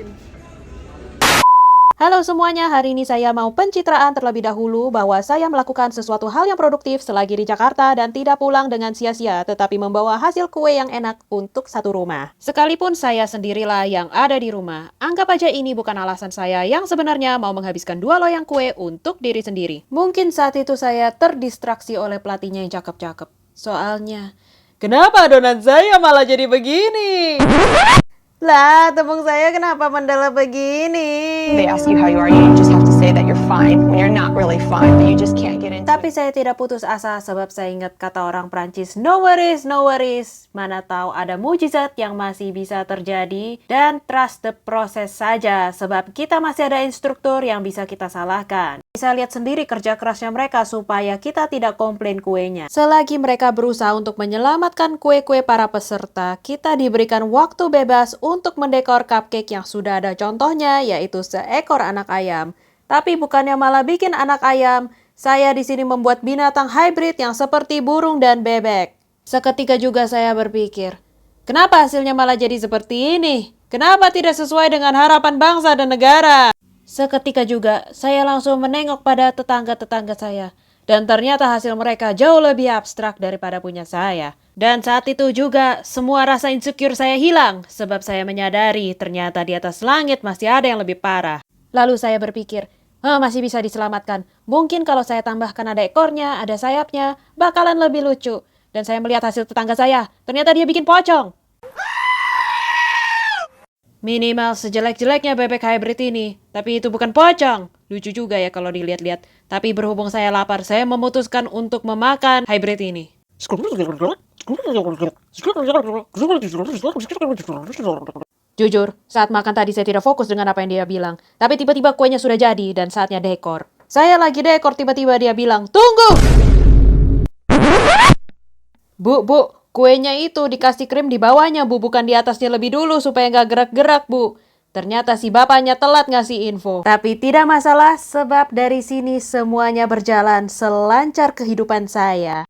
lain. Halo semuanya, hari ini saya mau pencitraan terlebih dahulu bahwa saya melakukan sesuatu hal yang produktif selagi di Jakarta dan tidak pulang dengan sia-sia, tetapi membawa hasil kue yang enak untuk satu rumah. Sekalipun saya sendirilah yang ada di rumah, anggap aja ini bukan alasan saya yang sebenarnya mau menghabiskan 2 loyang kue untuk diri sendiri. Mungkin saat itu saya terdistraksi oleh pelatihnya yang cakep-cakep. Soalnya, kenapa donat saya malah jadi begini? Lah, tepung saya kenapa mendalam begini? They ask you how you are, you just have to say that you're fine when you're not really fine, but you just can't get into Tapi it. saya tidak putus asa sebab saya ingat kata orang Prancis, no worries, no worries. Mana tahu ada mujizat yang masih bisa terjadi dan trust the process saja sebab kita masih ada instruktur yang bisa kita salahkan. Bisa lihat sendiri kerja kerasnya mereka supaya kita tidak komplain kuenya. Selagi mereka berusaha untuk menyelamatkan kue-kue para peserta, kita diberikan waktu bebas untuk mendekor cupcake yang sudah ada contohnya, yaitu seekor anak ayam. Tapi bukannya malah bikin anak ayam, saya di sini membuat binatang hybrid yang seperti burung dan bebek. Seketika juga saya berpikir, kenapa hasilnya malah jadi seperti ini? Kenapa tidak sesuai dengan harapan bangsa dan negara? Seketika juga saya langsung menengok pada tetangga-tetangga saya. Dan ternyata hasil mereka jauh lebih abstrak daripada punya saya. Dan saat itu juga semua rasa insecure saya hilang. Sebab saya menyadari ternyata di atas langit masih ada yang lebih parah. Lalu saya berpikir, masih bisa diselamatkan. Mungkin kalau saya tambahkan ada ekornya, ada sayapnya, bakalan lebih lucu. Dan saya melihat hasil tetangga saya, ternyata dia bikin pocong. Minimal sejelek-jeleknya bebek hybrid ini, tapi itu bukan pocong. Lucu juga ya kalau dilihat-lihat. Tapi berhubung saya lapar, saya memutuskan untuk memakan hybrid ini. Jujur, saat makan tadi saya tidak fokus dengan apa yang dia bilang. Tapi tiba-tiba kuenya sudah jadi dan saatnya dekor. Saya lagi dekor, tiba-tiba dia bilang, "Tunggu!" Bu, kuenya itu dikasih krim di bawahnya, Bu. Bukan di atasnya lebih dulu supaya nggak gerak-gerak, Bu. Ternyata si bapaknya telat ngasih info. Tapi tidak masalah, sebab dari sini semuanya berjalan selancar kehidupan saya.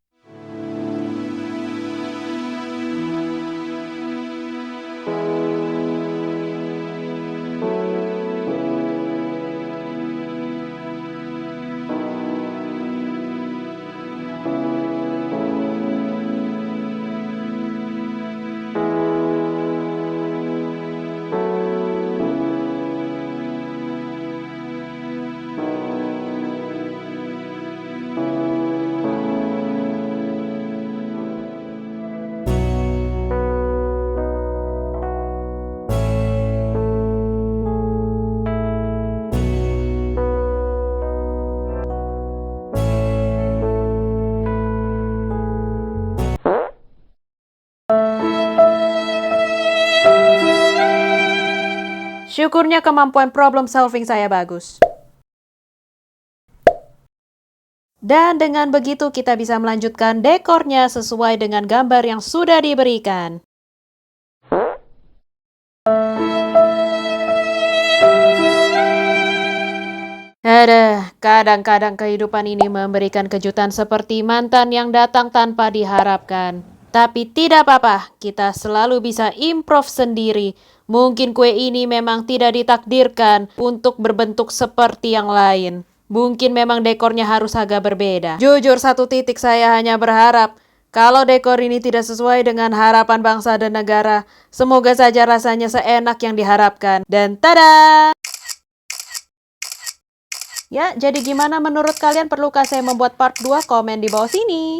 Syukurnya kemampuan problem solving saya bagus. Dan dengan begitu kita bisa melanjutkan dekornya sesuai dengan gambar yang sudah diberikan. Kadang-kadang kehidupan ini memberikan kejutan seperti mantan yang datang tanpa diharapkan. Tapi tidak apa-apa, kita selalu bisa improve sendiri. Mungkin kue ini memang tidak ditakdirkan untuk berbentuk seperti yang lain. Mungkin memang dekornya harus agak berbeda. Jujur satu titik saya hanya berharap, kalau dekor ini tidak sesuai dengan harapan bangsa dan negara, semoga saja rasanya seenak yang diharapkan. Dan tada! Ya, jadi gimana menurut kalian? Perlukah saya membuat part 2? Komen di bawah sini.